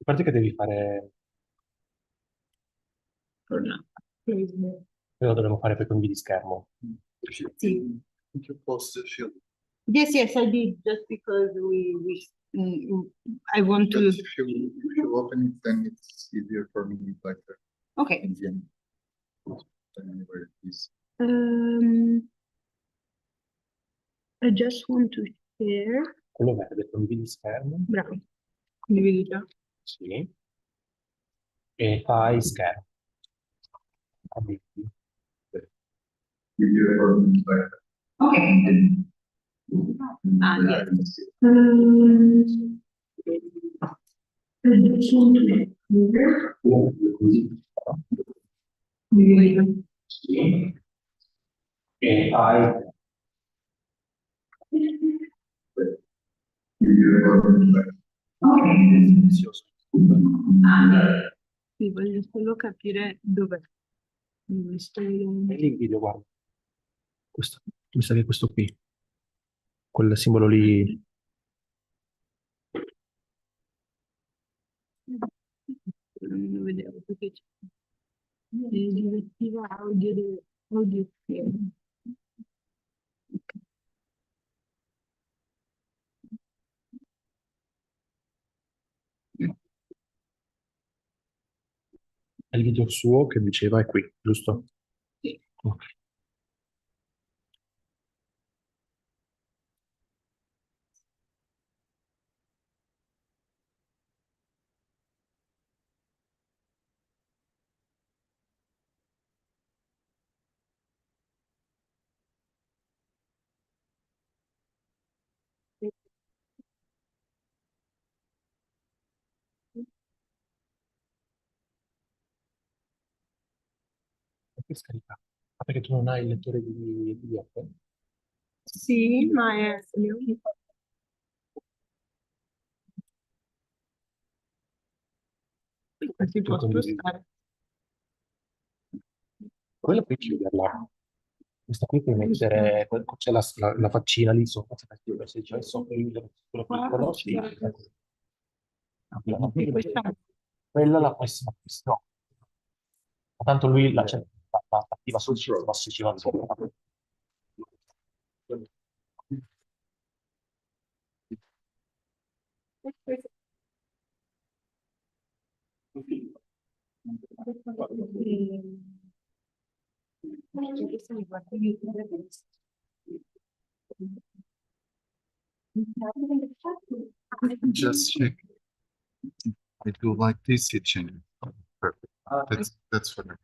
parte che devi fare, No. lo dovremmo fare poi con di schermo. Sì. Think you post the field. Yes, yes, I did, just because I want to. But if you open it, then it's easier for me, like Okay. in the end. Anywhere it is. I just want to share. Quello verde, condividi schermo. Bravo. Condividita. Sì. E fai schermo. Condividi. Okay. Ah, yes. I just want to share. Condivido. E fai silenzioso. Sì, voglio solo capire dov'è. Non mi sto vedendo. E lì il video, guarda. Questo, mi sa che è questo qui. Quel simbolo lì. Non lo vedevo perché c'è direttiva audio schema. È il video suo che diceva è qui, giusto? Sì. Ok. Perché scarica? Ah, perché tu non hai il lettore di PDF? Sì, ma è si può spostare. Quello puoi chiuderla. Questa qui puoi mettere, c'è la faccina lì sopra, se c'è sopra quello piccolo, sì. Quella la puoi no. Tanto lui la attiva sul sito, ma se ci va sopra. Just check. I do like this, it changes. Perfect. That's for now.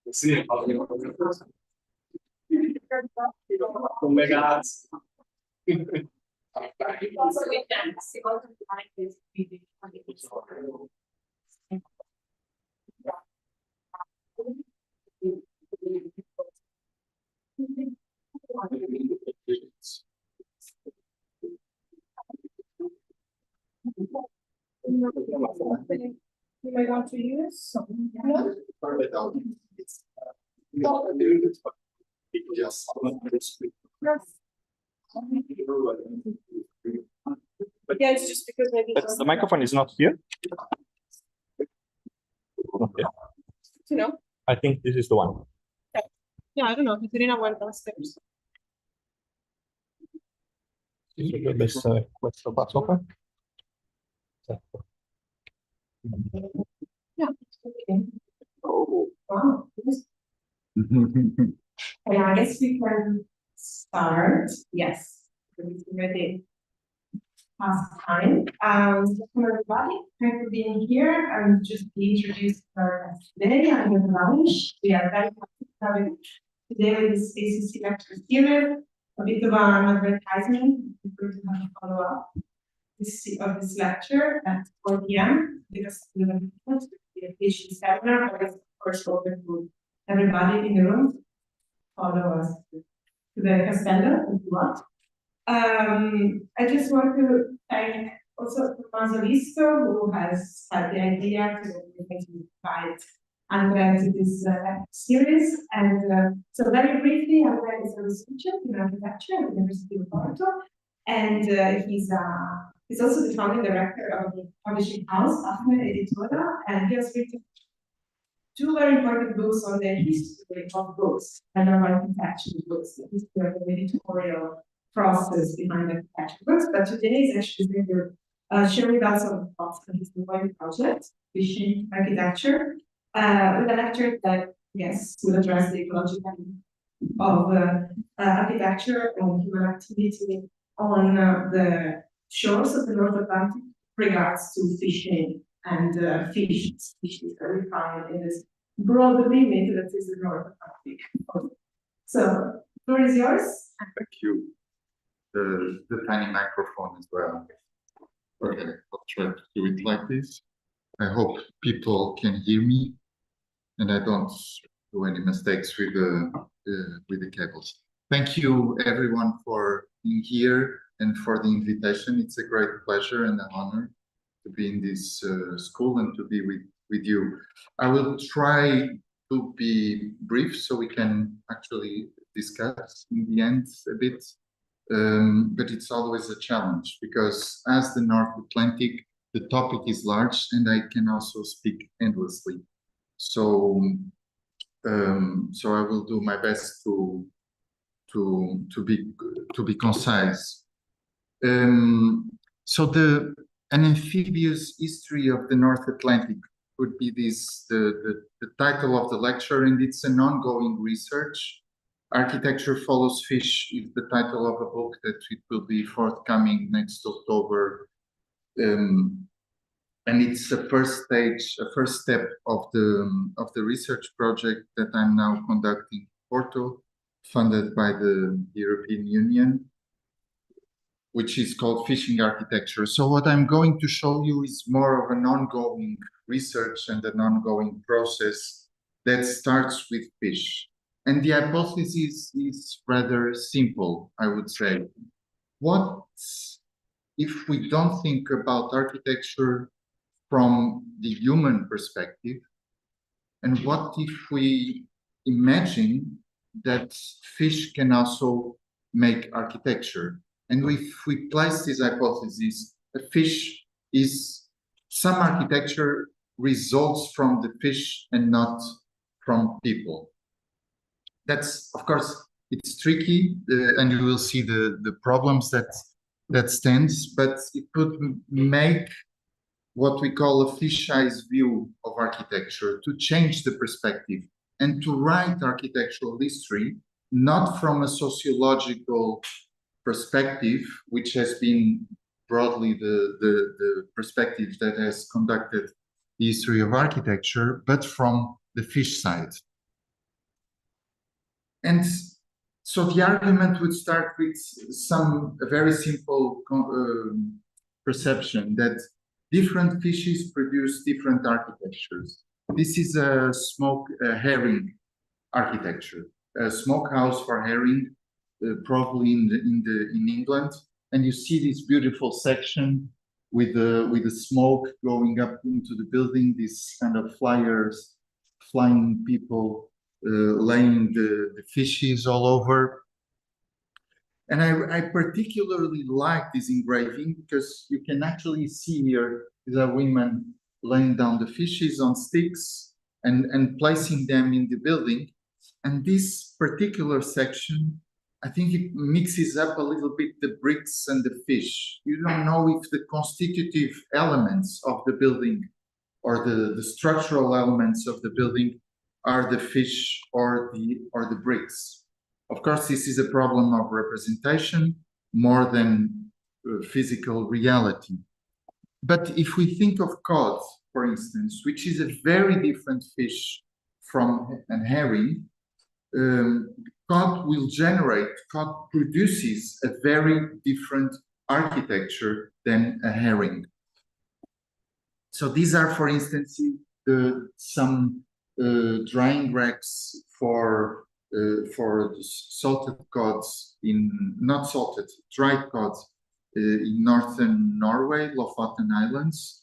Sì, come cazzo. You might want to use some. Yes. Yeah, it's just because maybe. But the microphone is not here. Okay. You know? I think this is the one. Yeah, I don't know. Caterina went downstairs. Dovrebbe essere questo qua sopra. Esatto. Yeah. Okay. Oh. Wow. Okay, I guess we can start. Yes. Ready. Past time. Welcome everybody. Thank you for being here. I'm just be introduced today. I'm Llach. We are very happy to have you today with this ACC lecture series. A bit of an advertisement. We're going to have a follow up of this lecture at 4 p.m. because we're going to be a PhD seminar, but it's of course open to everybody in the room. Follow us to the Castello if you want. I just want to thank also Tommaso Listo, who has had the idea to invite Andrè to this series. And so very briefly, Andrè is a researcher in architecture at the University of Porto, and he's also the founding director of the publishing house, Afne Editora, and he has written two very important books on the history of books and of architecture books, the history of the editorial process behind architecture books. But today is actually going to share with us some thoughts on his ongoing project, Vision Architecture, with a lecture that, yes, will address the ecological of architecture and human activity on the shores of the North Atlantic regards to fishing and fish species that we find in this broad limit that is the North Atlantic. So, the floor is yours. Thank you. The tiny microphone as well. Okay, I'll try to do it like this. I hope people can hear me and I don't do any mistakes with the cables. Thank you everyone for being here and for the invitation. It's a great pleasure and an honor to be in this school and to be with you. I will try to be brief so we can actually discuss in the end a bit. But it's always a challenge because as the North Atlantic, the topic is large and I can also speak endlessly. So, so I will do my best to be concise. So an amphibious history of the North Atlantic would be the title of the lecture, and it's an ongoing research. Architecture Follows Fish is the title of a book that it will be forthcoming next October. And it's the first step of the research project that I'm now conducting in Porto, funded by the European Union, which is called Fishing Architecture. So what I'm going to show you is more of an ongoing research and an ongoing process that starts with fish. And the hypothesis is rather simple, I would say. What if we don't think about architecture from the human perspective? And what if we imagine that fish can also make architecture? And if we place this hypothesis, a fish is some architecture results from the fish and not from people. That's, of course, it's tricky, and you will see the problems that stands, but it could make what we call a fish-eyes view of architecture, to change the perspective and to write architectural history, not from a sociological perspective, which has been broadly the perspective that has conducted the history of architecture, but from the fish side. And So the argument would start with a very simple perception that different fishes produce different architectures. This is a herring architecture, a smokehouse for herring, probably in England. And you see this beautiful section with the smoke going up into the building, these kind of flying people laying the fishes all over. And I particularly like this engraving because you can actually see here the women laying down the fishes on sticks and placing them in the building. And this particular section, I think it mixes up a little bit the bricks and the fish. You don't know if the constitutive elements of the building or the structural elements of the building are the fish or the bricks. Of course, this is a problem of representation more than physical reality. But if we think of cod, for instance, which is a very different fish from a herring, cod produces a very different architecture than a herring. So these are, for instance, some drying racks for the salted cods dried cods in northern Norway, Lofoten Islands.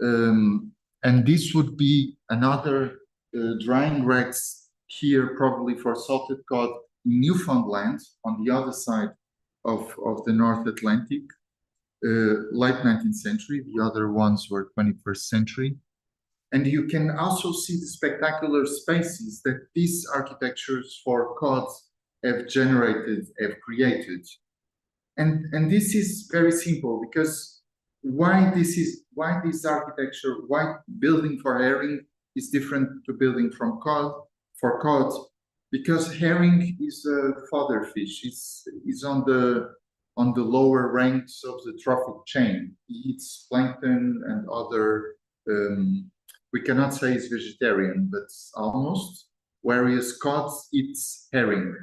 And this would be another drying racks here, probably for salted cod in Newfoundland, on the other side of the North Atlantic, late 19th century. The other ones were 21st century. And you can also see the spectacular spaces that these architectures for cods have created. And this is very simple, because why this architecture, why building for herring is different to building for cod, because herring is a fodder fish. It's on the lower ranks of the trophic chain. It eats plankton and other we cannot say it's vegetarian, but almost, whereas cod eats herring.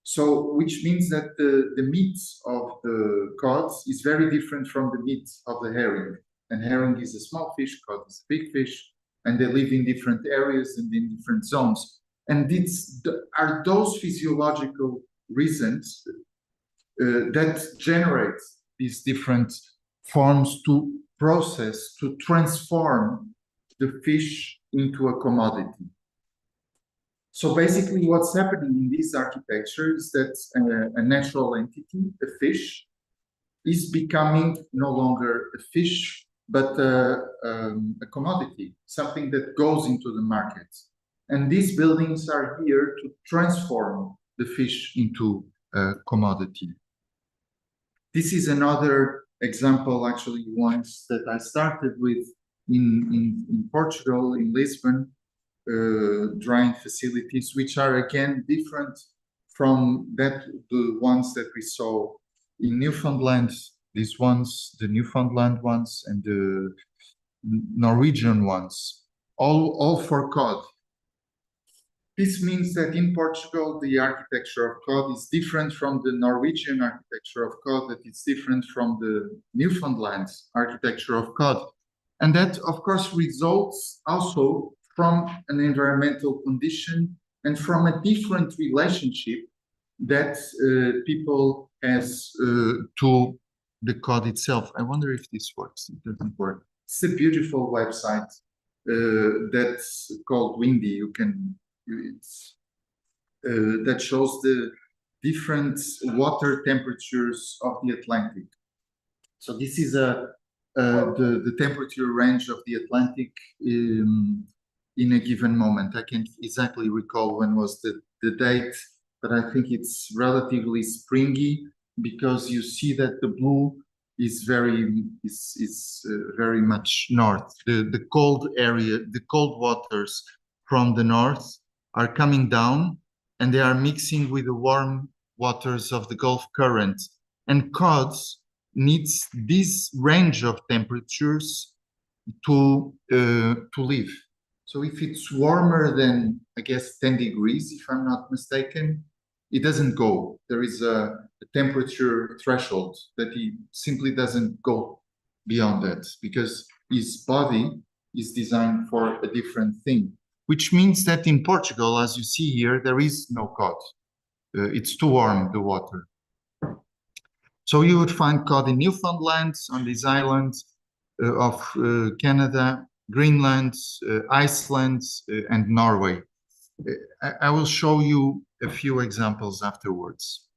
So, which means that the meat of the cod is very different from the meat of the herring. And herring is a small fish, cod is a big fish, and they live in different areas and in different zones. And are those physiological reasons that generate these different forms to process, to transform the fish into a commodity. So basically what's happening in this architecture is that a natural entity, a fish, is becoming no longer a fish, but a commodity, something that goes into the market. And these buildings are here to transform the fish into a commodity. This is another example, actually, once that I started with in Portugal, in Lisbon, drying facilities, which are again different from the ones that we saw in Newfoundland. These ones, the Newfoundland ones and the Norwegian ones, all for cod. This means that in Portugal, the architecture of cod is different from the Norwegian architecture of cod, that it's different from the Newfoundland architecture of cod. And that, of course, results also from an environmental condition and from a different relationship that people has to the cod itself. I wonder if this works. It doesn't work. It's a beautiful website that's called Windy. That shows the different water temperatures of the Atlantic. So this is the temperature range of the Atlantic in a given moment. I can't exactly recall when was the date, but I think it's relatively springy, because you see that the blue is very much north. The cold area, the cold waters from the north are coming down, and they are mixing with the warm waters of the Gulf current. And cod needs this range of temperatures to live. So if it's warmer than, I guess, 10 degrees, if I'm not mistaken, it doesn't go. There is a temperature threshold that he simply doesn't go beyond that, because his body is designed for a different thing, which means that in Portugal, as you see here, there is no cod. It's too warm, the water. So you would find cod in Newfoundland, on these islands of Canada, Greenland, Iceland, and Norway. I will show you a few examples afterwards.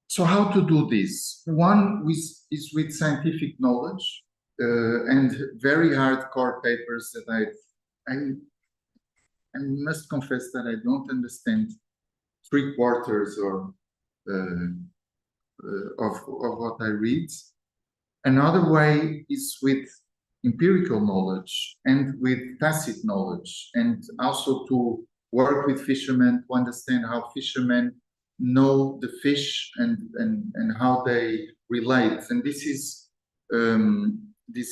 So how to do this? One is with scientific knowledge and very hardcore papers that I must confess that I don't understand 3/4 or of what I read. Another way is with empirical knowledge and with tacit knowledge, and also to work with fishermen to understand how fishermen know the fish and how they relate. And this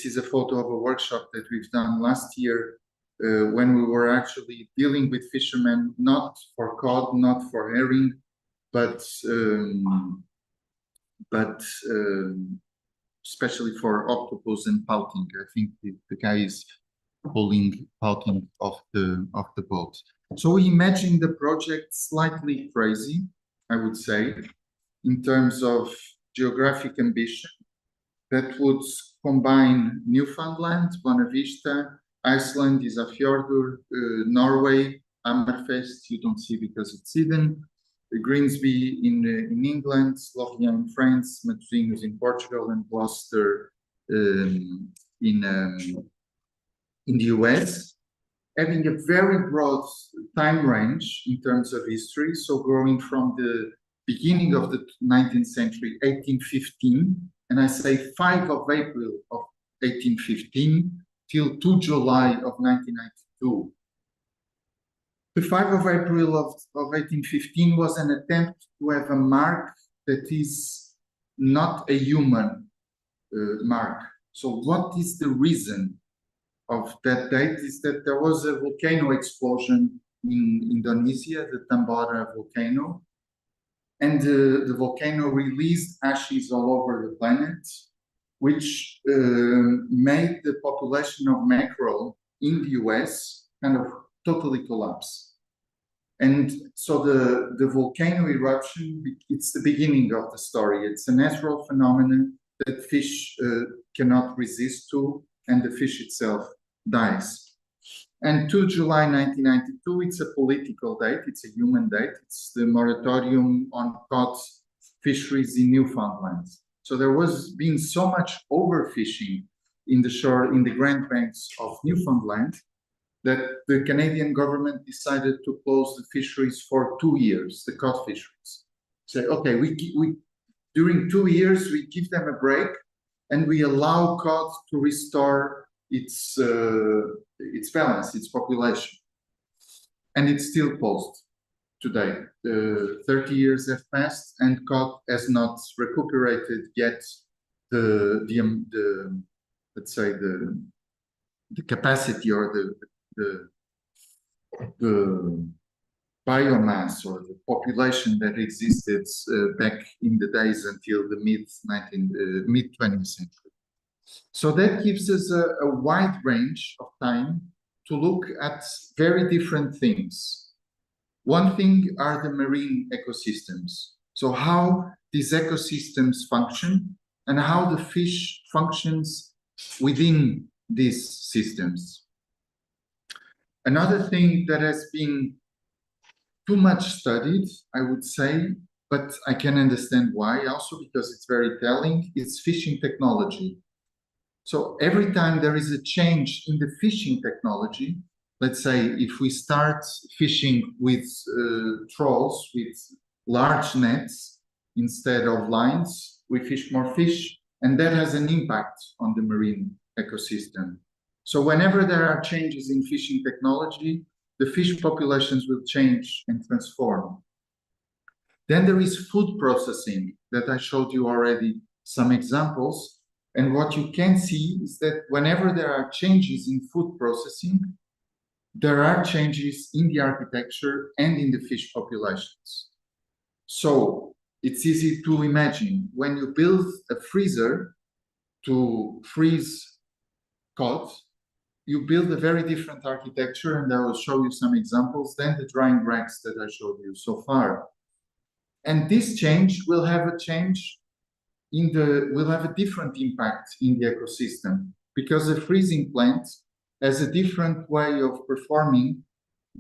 is a photo of a workshop that we've done last year when we were actually dealing with fishermen, not for cod, not for herring, but especially for octopus and pouting. I think the guy is pulling pouting off the boat. So we imagine the project slightly crazy, I would say, in terms of geographic ambition, that would combine Newfoundland, Bonavista, Iceland, Isafjordur, Norway, Hammerfest, you don't see because it's hidden, Greensby in England, Lorient in France, Matosinhos in Portugal, and Gloucester in the US, having a very broad time range in terms of history, so going from the beginning of the 19th century, 1815, and I say 5 of April of 1815 till 2 July of 1992. The 5 of April of 1815 was an attempt to have a mark that is not a human mark. So what is the reason of that date? Is that there was a volcano explosion in Indonesia, the Tambora volcano, and the volcano released ashes all over the planet, which made the population of mackerel in the US kind of totally collapse. And so the volcano eruption, it's the beginning of the story. It's a natural phenomenon that fish cannot resist to, and the fish itself dies. And 2 July 1992, it's a political date, it's a human date, it's the moratorium on cod fisheries in Newfoundland. So there was been so much overfishing in the shore, in the Grand Banks of Newfoundland, that the Canadian government decided to close the fisheries for 2 years, the cod fisheries. Say, okay, we during 2 years, we give them a break and we allow cod to restore its balance, its population. And it's still closed today. 30 years have passed and cod has not recuperated yet let's say the capacity or the biomass or the population that existed back in the days until the mid-20th century. So that gives us a wide range of time to look at very different things. One thing are the marine ecosystems. So how these ecosystems function and how the fish functions within these systems. Another thing that has been too much studied, I would say, but I can understand why also, because it's very telling, is fishing technology. So every time there is a change in the fishing technology, let's say if we start fishing with trawls, with large nets instead of lines, we fish more fish, and that has an impact on the marine ecosystem. So whenever there are changes in fishing technology, the fish populations will change and transform. Then there is food processing that I showed you already some examples. And what you can see is that whenever there are changes in food processing, there are changes in the architecture and in the fish populations. So it's easy to imagine when you build a freezer to freeze cod, you build a very different architecture, and I will show you some examples, than the drying racks that I showed you so far. And this change will have a different impact in the ecosystem, because a freezing plant has a different way of performing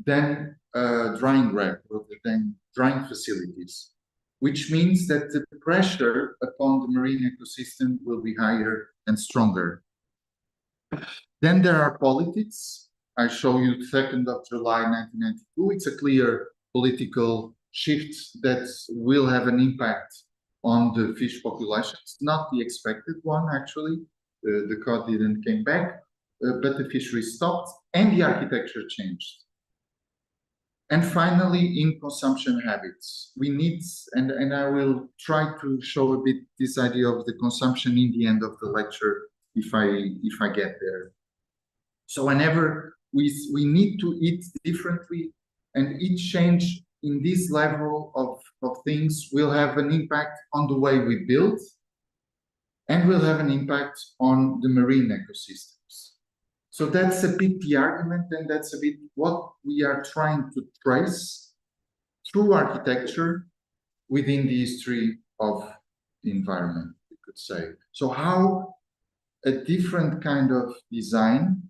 than a drying rack or than drying facilities, which means that the pressure upon the marine ecosystem will be higher and stronger. Then there are politics. I show you 2nd of July 1992. It's a clear political shift that will have an impact on the fish populations, not the expected one, actually. The cod didn't came back, but the fishery stopped and the architecture changed. And finally, in consumption habits, we need, and I will try to show a bit this idea of the consumption in the end of the lecture if I get there. So whenever we need to eat differently, and each change in this level of things will have an impact on the way we build, and will have an impact on the marine ecosystems. So that's a bit the argument, and that's a bit what we are trying to trace through architecture within the history of the environment, we could say. So how a different kind of design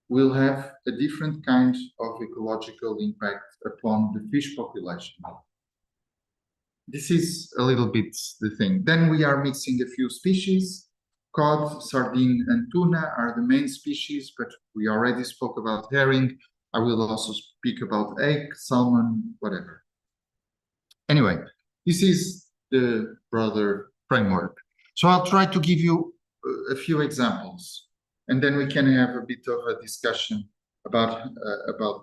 will have a different kind of ecological impact upon the fish population. This is a little bit the thing. Then we are mixing a few species. Cod, sardine, and tuna are the main species, but we already spoke about herring. I will also speak about egg, salmon, whatever. Anyway, this is the broader framework. So I'll try to give you a few examples, and then we can have a bit of a discussion about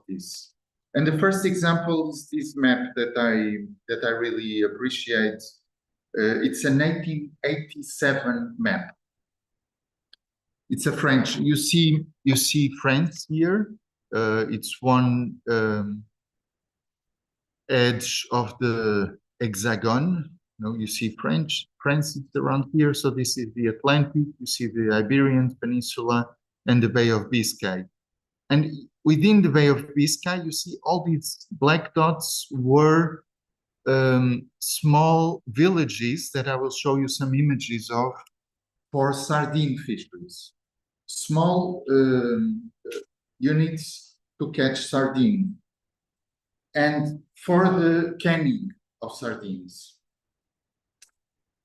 this. And the first example is this map that I really appreciate. It's a 1887 map. It's a French. You see France here. It's one edge of the hexagon. You see France is around here. So this is the Atlantic. You see the Iberian Peninsula and the Bay of Biscay. And within the Bay of Biscay, you see all these black dots were small villages that I will show you some images of for sardine fisheries. Small units to catch sardine, and for the canning of sardines.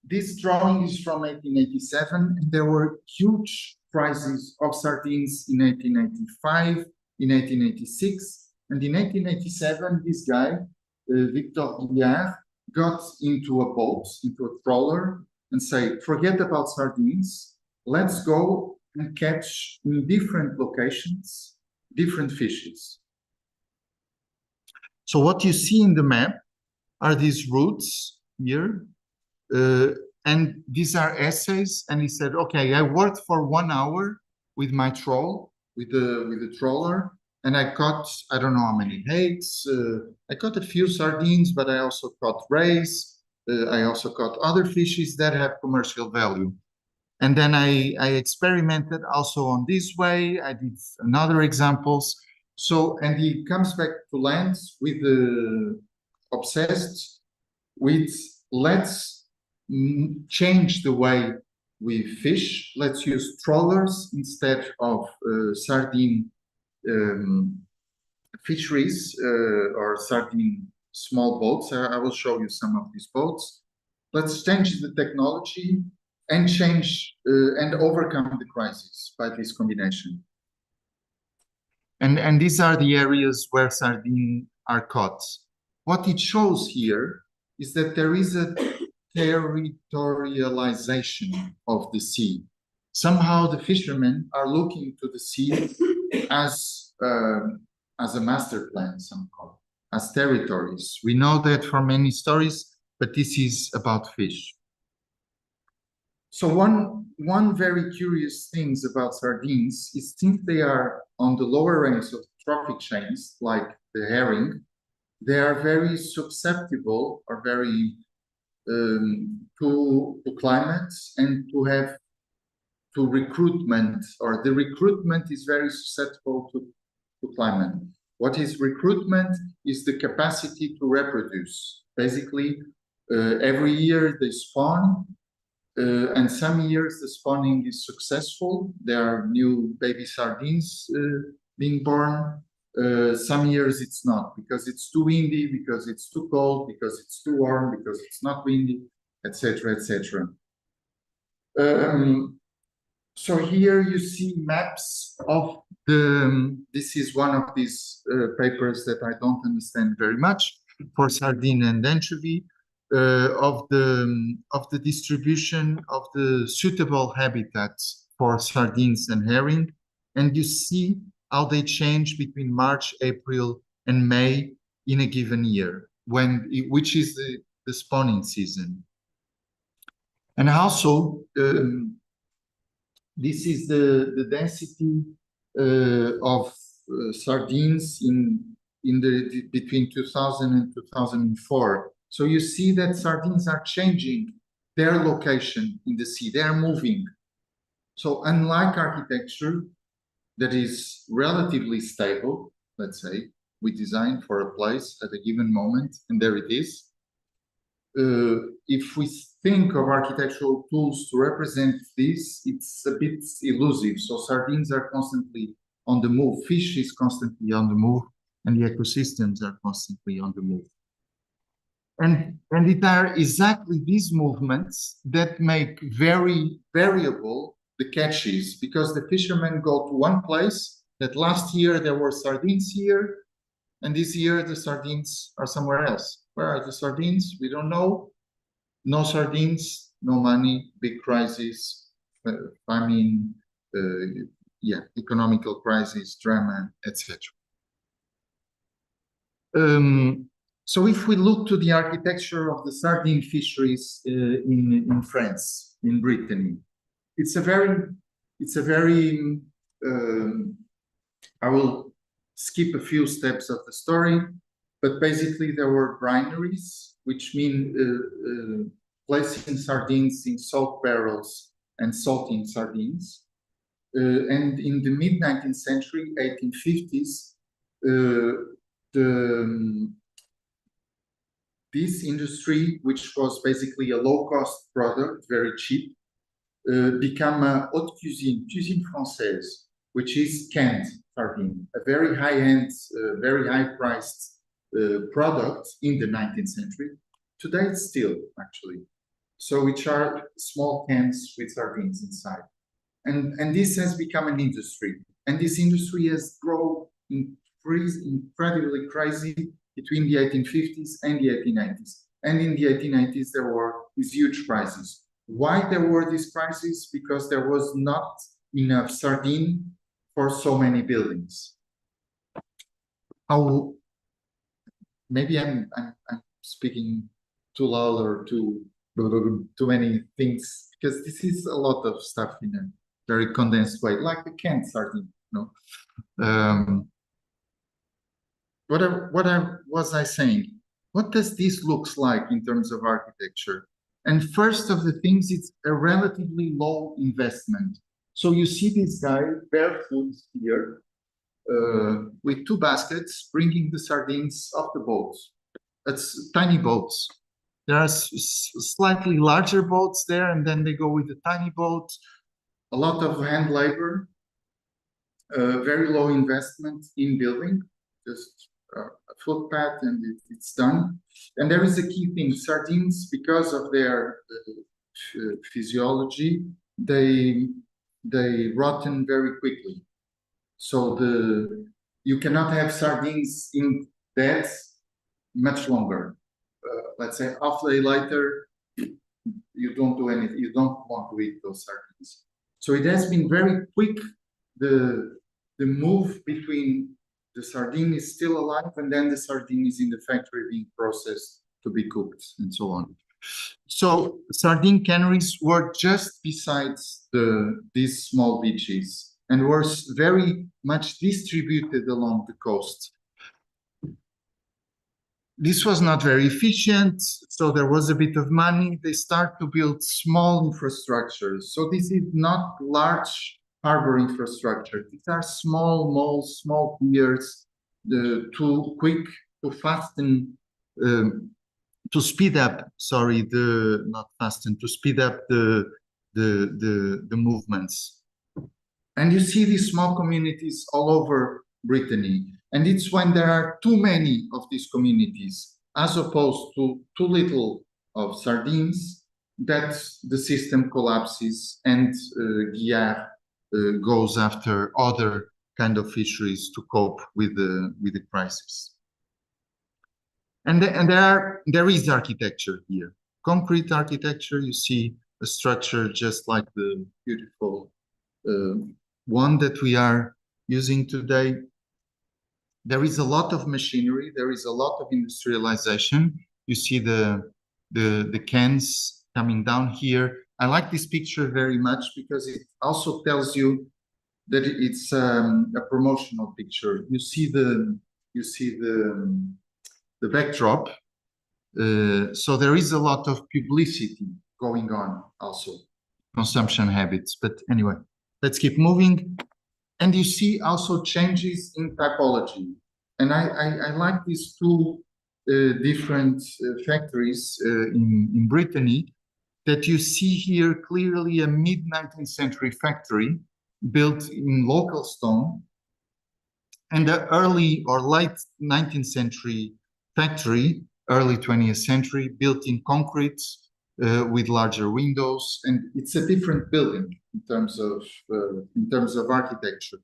This drawing is from 1887, and there were huge prices of sardines in 1895, in 1886, and in 1887, this guy, Victor Llach, got into a boat, into a trawler, and say, forget about sardines, let's go and catch in different locations, different fishes. So what you see in the map are these routes here, and these are essays, and he said, okay, I worked for 1 hour with my trawl, with the trawler, and I caught, I don't know how many eggs, I caught a few sardines, but I also caught rays, I also caught other fishes that have commercial value. And then I experimented also on this way. I did another examples. So, and he comes back to land with obsessed with let's change the way we fish. Let's use trawlers instead of sardine fisheries or sardine small boats. I will show you some of these boats. Let's change the technology and change and overcome the crisis by this combination. And these are the areas where sardine are caught. What it shows here is that there is a territorialization of the sea. Somehow the fishermen are looking to the sea as a master plan, somehow, as territories. We know that from many stories, but this is about fish. So one very curious thing about sardines is since they are on the lower ranks of the trophic chains, like the herring, they are very susceptible or very to climate and to recruitment, or the recruitment is very susceptible to climate. What is recruitment is the capacity to reproduce. Basically, every year they spawn, and some years the spawning is successful. There are new baby sardines being born. Some years it's not, because it's too windy, because it's too cold, because it's too warm, because it's not windy, etc., etc. So here you see maps of the, this is one of these papers that I don't understand very much, for sardine and anchovy, of the distribution of the suitable habitats for sardines and herring. And you see how they change between March, April, and May in a given year, which is the spawning season. And also, this is the density of sardines between 2000 and 2004. So you see that sardines are changing their location in the sea. They are moving. So unlike architecture that is relatively stable, let's say, we design for a place at a given moment, and there it is. If we think of architectural tools to represent this, it's a bit elusive. So sardines are constantly on the move, fish is constantly on the move, and the ecosystems are constantly on the move. And it are exactly these movements that make very variable the catches, because the fishermen go to one place that last year there were sardines here, and this year the sardines are somewhere else. Where are the sardines? We don't know. No sardines, no money, big crisis, famine, economical crisis, drama, etc. So if we look to the architecture of the sardine fisheries in France, in Brittany, it's a very, I will skip a few steps of the story, but basically there were brineries, which mean placing sardines in salt barrels and salting sardines. And in the mid-19th century, 1850s, this industry, which was basically a low-cost product, very cheap, became a haute cuisine, cuisine française, which is canned sardine, a very high-end, very high-priced product in the 19th century. Today it's still, actually. So which are small cans with sardines inside. And this has become an industry. And this industry has grown incredibly crazy between the 1850s and the 1890s. And in the 1890s, there were these huge crises. Why there were these crises? Because there was not enough sardine for so many buildings. How, maybe I'm speaking too loud or too many things, because this is a lot of stuff in a very condensed way, like the canned sardine, you know. What was I saying? What does this looks like in terms of architecture? And first of the things, it's a relatively low investment. So you see this guy barefoot here with two baskets bringing the sardines off the boats. That's tiny boats. There are slightly larger boats there, and then they go with the tiny boats. A lot of hand labor, very low investment in building, just a footpath and it's done. And there is a key thing, sardines, because of their physiology, they rotten very quickly. So you cannot have sardines in beds much longer. Let's say half a day later, you don't do anything, you don't want to eat those sardines. So it has been very quick, the move between the sardine is still alive and then the sardine is in the factory being processed to be cooked and so on. So sardine canneries were just besides these small beaches. and were very much distributed along the coast. This was not very efficient, so there was a bit of money. They start to build small infrastructures. So this is not large harbor infrastructure. These are small malls, small piers, to speed up, sorry, not fasten, to speed up the movements. And you see these small communities all over Brittany. And it's when there are too many of these communities, as opposed to too little of sardines, that the system collapses and Llach goes after other kind of fisheries to cope with the crisis. And there is architecture here, concrete architecture. You see a structure just like the beautiful one that we are using today. There is a lot of machinery. There is a lot of industrialization. You see the cans coming down here. I like this picture very much because it also tells you that it's a promotional picture. You see the backdrop. So there is a lot of publicity going on also, consumption habits. But anyway, let's keep moving. And you see also changes in typology. And I like these two different factories in Brittany that you see here clearly a mid-19th century factory built in local stone, and the early or late 19th century factory, early 20th century, built in concrete with larger windows. And it's a different building in terms of architecture,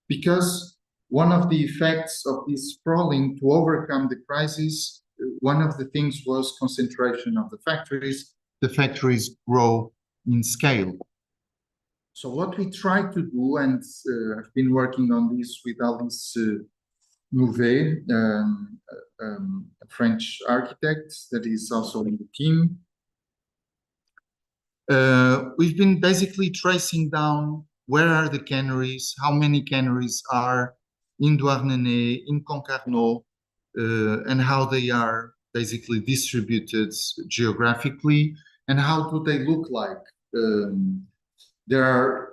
because one of the effects of this sprawling to overcome the crisis, one of the things was concentration of the factories. The factories grow in scale. So what we try to do, and I've been working on this with Alice Nouvet, a French architect that is also in the team. We've been basically tracing down where are the canneries, how many canneries are in Douarnenez, in Concarneau, and how they are basically distributed geographically, and how do they look like. There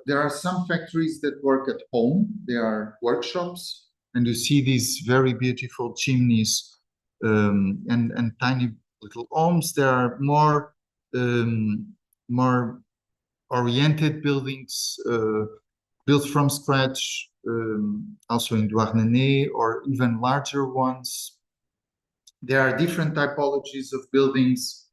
are some factories that work at home. They are workshops, and you see these very beautiful chimneys and tiny little homes. There are more oriented buildings built from scratch, also in Douarnenez, or even larger ones. There are different typologies of buildings,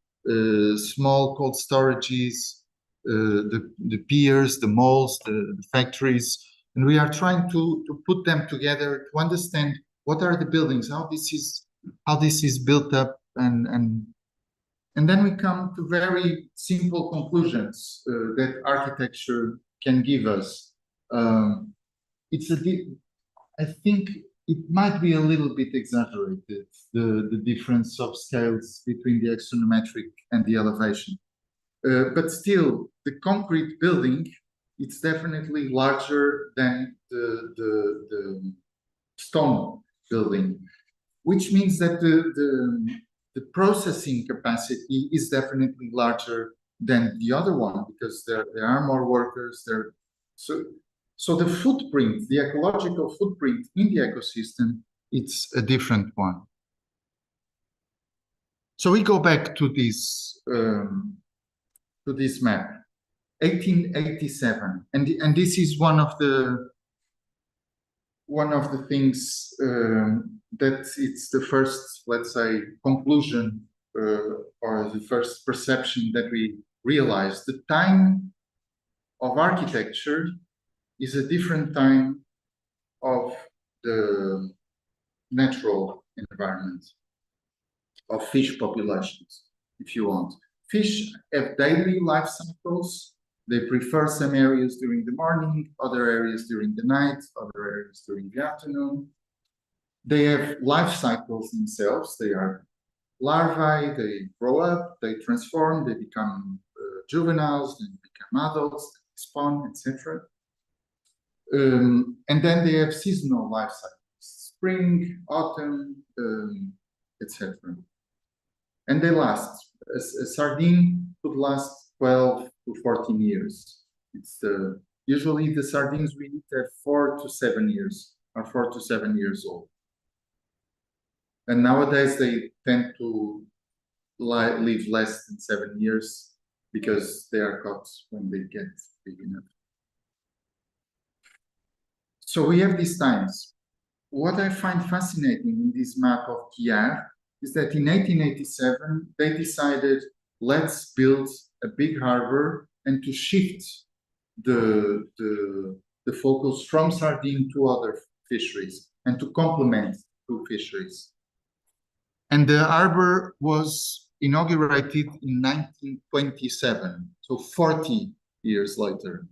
small cold storages, the piers, the malls, the factories, and we are trying to put them together to understand what are the buildings, how this is built up, and then we come to very simple conclusions that architecture can give us. I think it might be a little bit exaggerated, the difference of scales between the axonometric and the elevation. But still, the concrete building, it's definitely larger than the stone building, which means that the processing capacity is definitely larger than the other one, because there are more workers there. So the footprint, the ecological footprint in the ecosystem, it's a different one. So we go back to this map, 1887, and this is one of the things that it's the first, let's say, conclusion or the first perception that we realize. The time of architecture is a different time of the natural environment, of fish populations, if you want. Fish have daily life cycles. They prefer some areas during the morning, other areas during the night, other areas during the afternoon. They have life cycles themselves. They are larvae, they grow up, they transform, they become juveniles, they become adults, they spawn, etc. And then they have seasonal life cycles, spring, autumn, etc. And they last. A sardine could last 12 to 14 years. It's usually the sardines we eat have 4 to 7 years, are 4 to 7 years old. And nowadays they tend to live less than 7 years because they are caught when they get big enough. So we have these times. What I find fascinating in this map of Llach is that in 1887, they decided, let's build a big harbor and to shift the focus from sardine to other fisheries and to complement two fisheries. And the harbor was inaugurated in 1927, so 40 years later.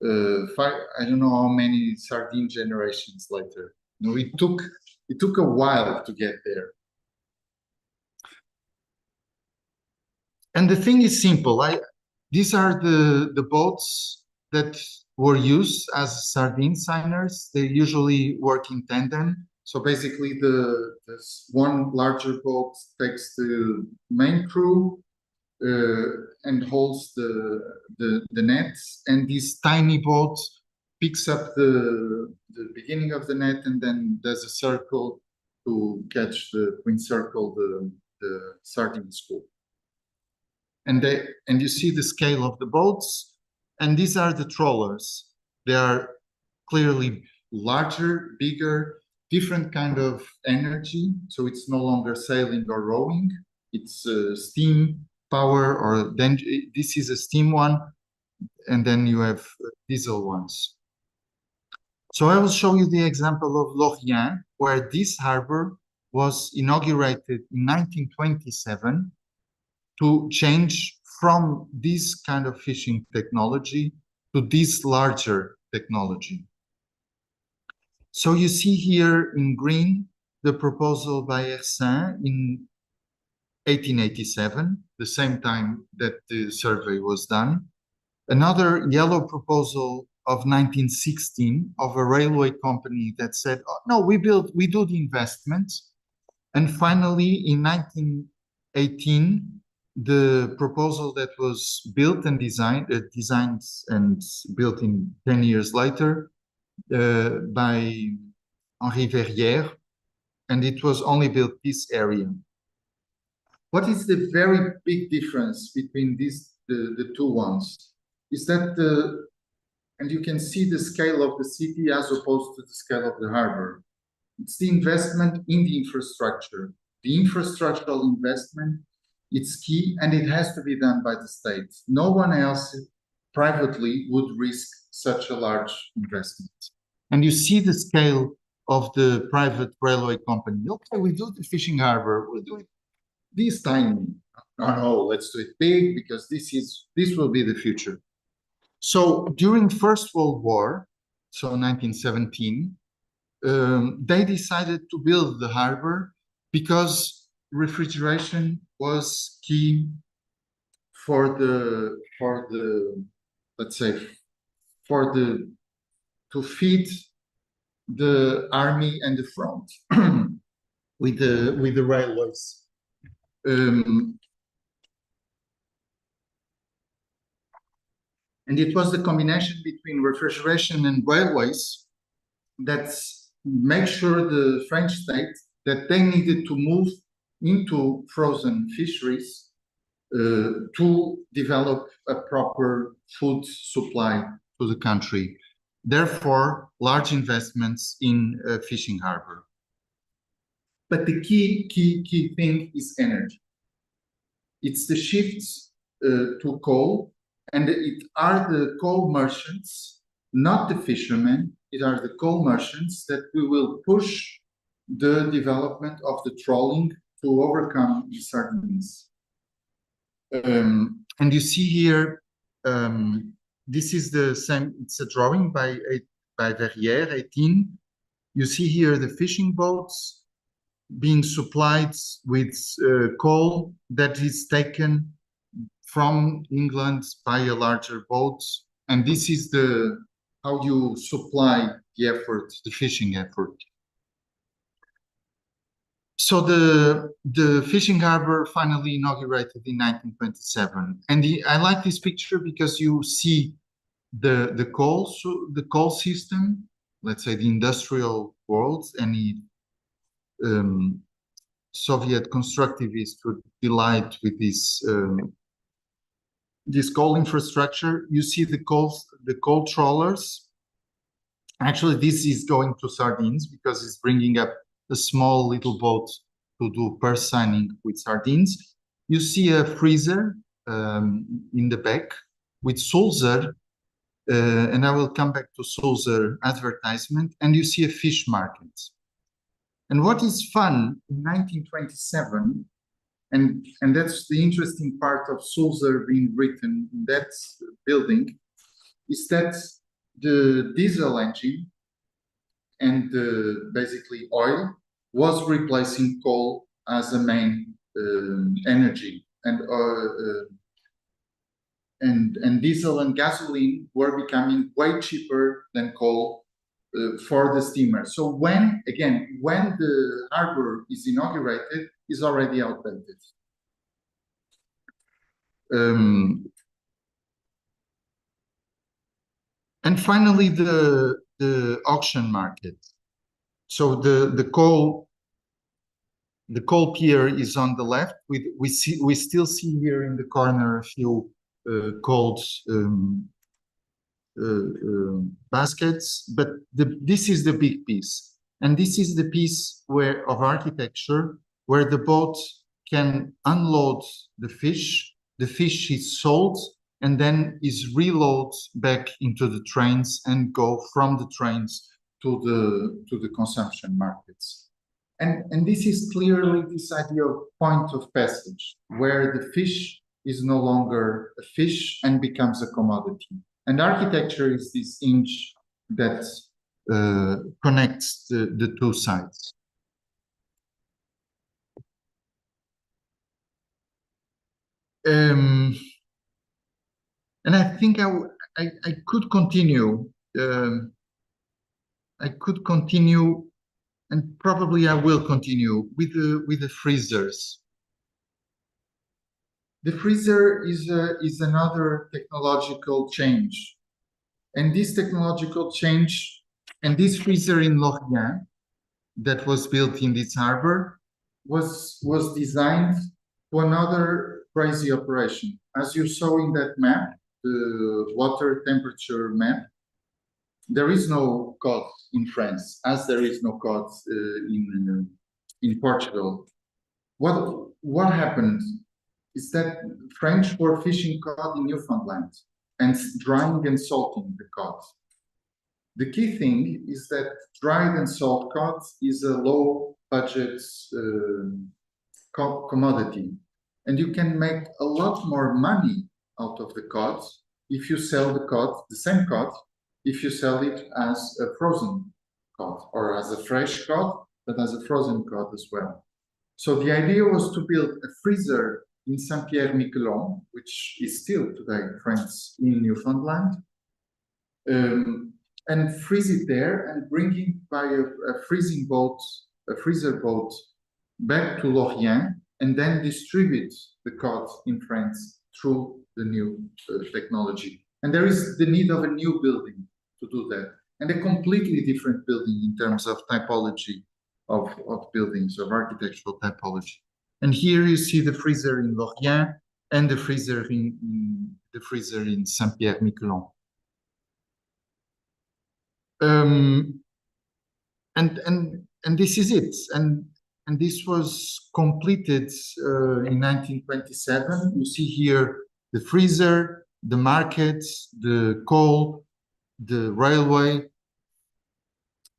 I don't know how many sardine generations later. No, it took a while to get there. And the thing is simple. These are the boats that were used as sardine signers. They usually work in tandem. So basically, this one larger boat takes the main crew and holds the nets, and this tiny boat picks up the beginning of the net and then does a circle to catch to encircle the sardine school. And you see the scale of the boats, and these are the trawlers. They are clearly larger, bigger, different kind of energy. So it's no longer sailing or rowing. It's steam power, or then this is a steam one, and then you have diesel ones. So I will show you the example of Lorient, where this harbor was inaugurated in 1927 to change from this kind of fishing technology to this larger technology. So you see here in green the proposal by Hersin in 1887, the same time that the survey was done. Another yellow proposal of 1916 of a railway company that said, oh, no, we do the investment. And finally, in 1918, the proposal that was built and designed and built in 10 years later by Henri Verrières, and it was only built this area. What is the very big difference between the two ones? Is that and you can see the scale of the city as opposed to the scale of the harbor. It's the investment in the infrastructure. The infrastructural investment, it's key, and it has to be done by the state. No one else privately would risk such a large investment. And you see the scale of the private railway company. Okay, we do the fishing harbor, we'll do it this tiny. No, let's do it big because this will be the future. So during First World War, so 1917, they decided to build the harbor because refrigeration was key for the let's say to feed the army and the front with the railways. And it was the combination between refrigeration and railways that made sure the French state that they needed to move into frozen fisheries to develop a proper food supply to the country. Therefore, large investments in a fishing harbor. But the key thing is energy. It's the shifts to coal, and it are the coal merchants, not the fishermen, it are the coal merchants that we will push the development of the trawling to overcome the sardines. And you see here, this is the same, it's a drawing by Verrières, 18. You see here the fishing boats being supplied with coal that is taken from England by a larger boat. And this is the how you supply the effort, the fishing effort. So the fishing harbor finally inaugurated in 1927, and I like this picture because you see the coal system, let's say the industrial world, any Soviet constructivists would delight with this coal infrastructure. You see the coal trawlers. Actually, this is going to sardines because it's bringing up a small little boat to do purse seining with sardines. You see a freezer in the back with Sulzer, and I will come back to Sulzer advertisement, and you see a fish market. And what is fun in 1927, and that's the interesting part of Sulzer being written in that building, is that the diesel engine and basically oil was replacing coal as a main energy, and diesel and gasoline were becoming way cheaper than coal for the steamer. So when the harbor is inaugurated, is already outdated. And finally, the auction market. So the coal pier is on the left. We still see here in the corner a few cold baskets, but this is the big piece, and this is the piece of architecture where the boat can unload the fish. The fish is sold and then is reloaded back into the trains and go from the trains to the consumption markets. And this is clearly this idea of point of passage, where the fish is no longer a fish and becomes a commodity. And architecture is this hinge that connects the two sides. And I think I could continue. I could continue, and probably I will continue with the freezers. The freezer is another technological change, and this technological change, and this freezer in Llach that was built in this harbor was designed for another crazy operation. As you saw in that map, the water temperature map, there is no cod in France, as there is no cod in Portugal. What happened is that French were fishing cod in Newfoundland and drying and salting the cod. The key thing is that dried and salt cod is a low budget commodity, and you can make a lot more money out of the cod if you sell the same cod, if you sell it as a frozen cod or as a fresh cod, but as a frozen cod as well. So the idea was to build a freezer in Saint-Pierre-Miquelon, which is still today France in Newfoundland, and freeze it there and bring it by a freezer boat back to Lorient, and then distribute the cod in France through the new technology. And there is the need of a new building to do that, and a completely different building in terms of typology of buildings, of architectural typology. And here you see the freezer in Lorient and the freezer in Saint-Pierre-Miquelon. And this is it. And this was completed in 1927. You see here the freezer, the market, the coal, the railway.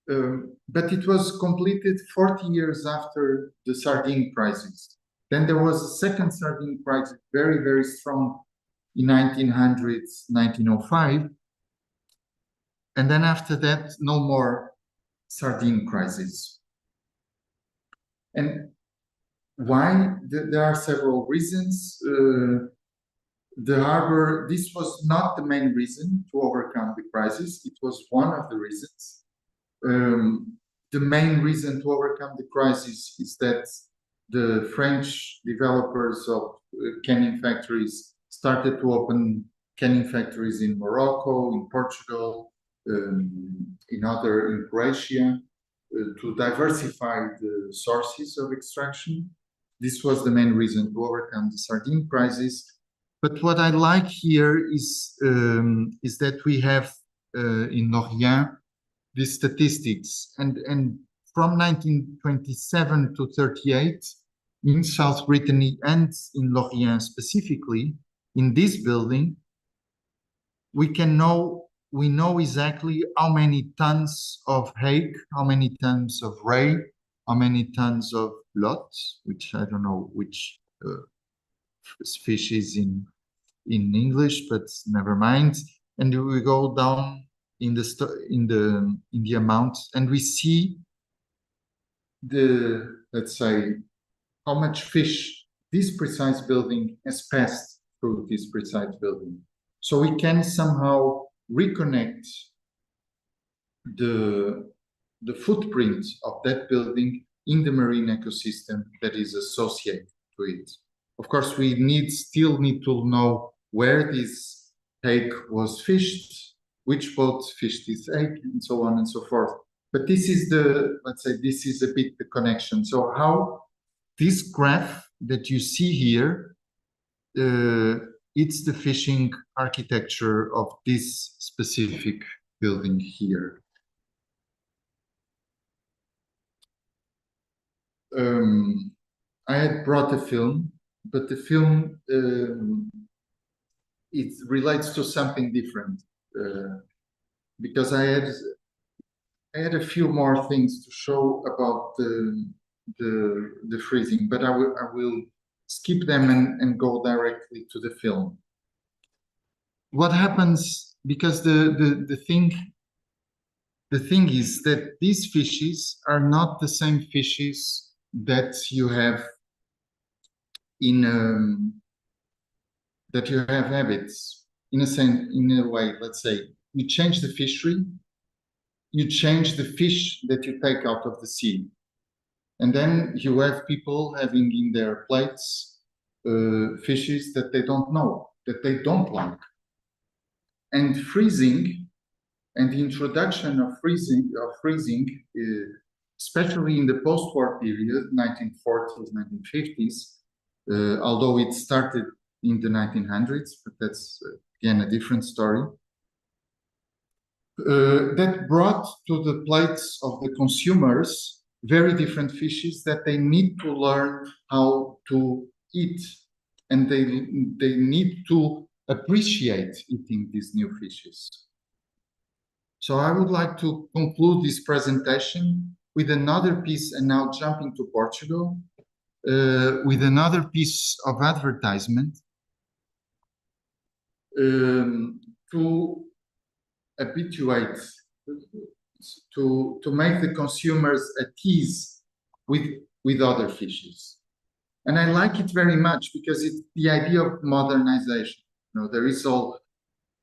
But it was completed 40 years after the sardine crisis. Then there was a second sardine crisis, very, very strong in 1900s, 1905. And then after that, no more sardine crisis. And why? There are several reasons. The harbor, this was not the main reason to overcome the crisis. It was one of the reasons. The main reason to overcome the crisis is that the French developers of canning factories started to open canning factories in Morocco, in Portugal, in Croatia, to diversify the sources of extraction. This was the main reason to overcome the sardine crisis. But what I like here is that we have in Lorient these statistics, and from 1927 to 38 in South Brittany and in Lorient specifically, in this building, we know exactly how many tons of hake, how many tons of ray, how many tons of lot, which I don't know which fish is in English, but never mind. And we go down in the amount, and we see let's say, how much fish this precise building has passed through this precise building. So we can somehow reconnect the footprint of that building in the marine ecosystem that is associated to it. Of course, we still need to know where this hake was fished, which boat fished this hake, and so on and so forth. But this is let's say, this is a bit the connection. So how this graph that you see here, it's the fishing architecture of this specific building here. I had brought a film, but the film, it relates to something different, because I had a few more things to show about the freezing, but I will skip them and go directly to the film. What happens, because the thing is that these fishes are not the same fishes that you have that you have habits in a way. Let's say you change the fishery, you change the fish that you take out of the sea, and then you have people having in their plates fishes that they don't know, that they don't like. And freezing and the introduction of freezing, especially in the post-war period, 1940s, 1950s, although it started in the 1900s, but that's again a different story, that brought to the plates of the consumers very different fishes that they need to learn how to eat, and they need to appreciate eating these new fishes. So I would like to conclude this presentation with another piece, and now jumping to Portugal, with another piece of advertisement to habituate, to make the consumers at ease with other fishes. And I like it very much because it's the idea of modernization. You know, there is all,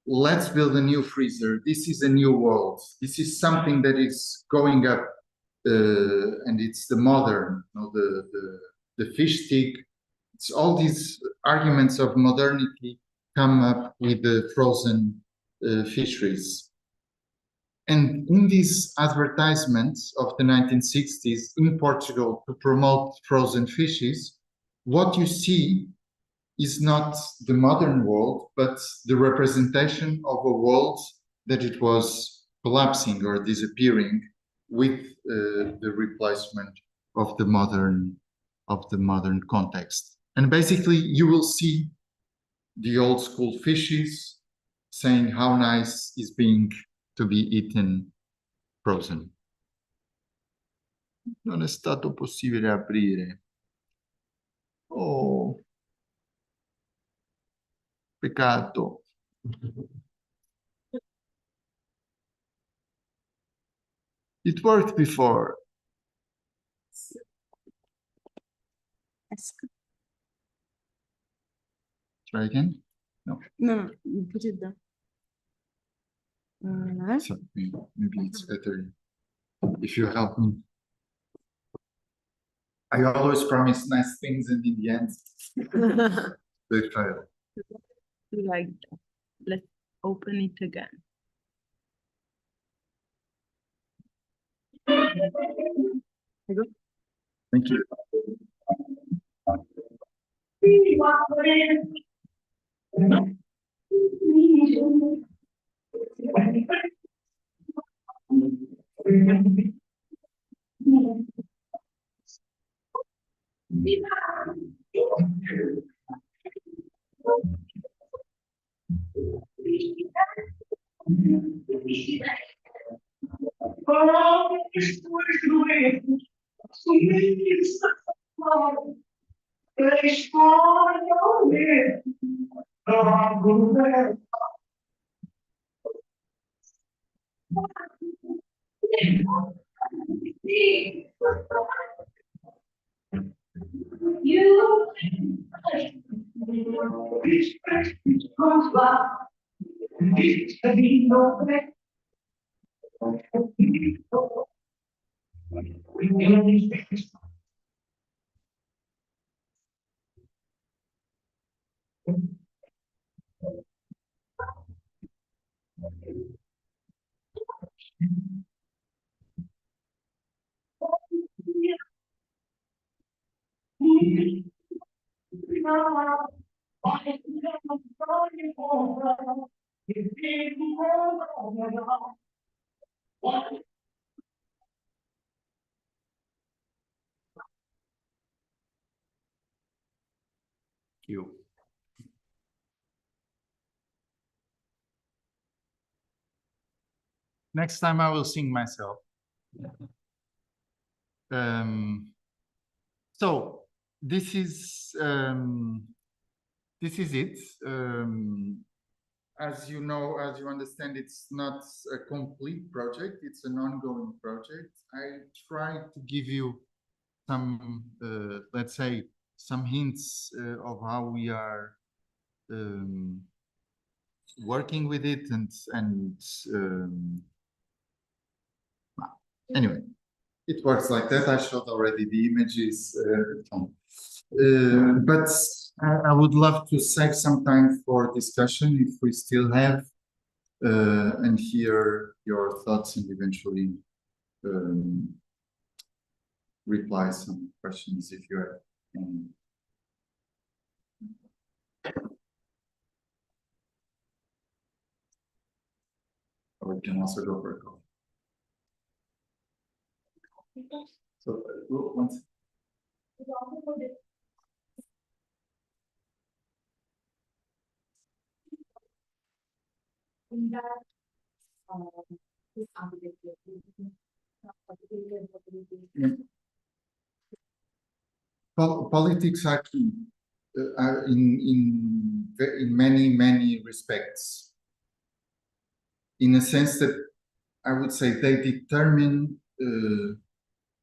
let's build a new freezer. This is a new world. This is something that is going up, and it's the modern, you know, the fish stick. It's all these arguments of modernity come up with the frozen fisheries. And in these advertisements of the 1960s in Portugal to promote frozen fishes, what you see is not the modern world, but the representation of a world that it was collapsing or disappearing with the replacement of the modern context. And basically, you will see the old school fishes saying how nice is being to be eaten frozen. Non è stato possibile aprire. Oh, peccato. It worked before. Try again. No, put it down. So maybe it's better if you help me. I always promise nice things, and in the end, they fail. Like that. Let's open it again. Thank you. You. Next time I will sing myself. So this is it. As you know, as you understand, it's not a complete project. It's an ongoing project. I try to give you some, let's say, some hints of how we are working with it, and anyway, it works like that. I showed already the images, but I would love to save some time for discussion if we still have, and hear your thoughts, and eventually reply some questions if you have any. Or we can also go for a call. So once. Politics are key in many respects. In a sense that I would say they determine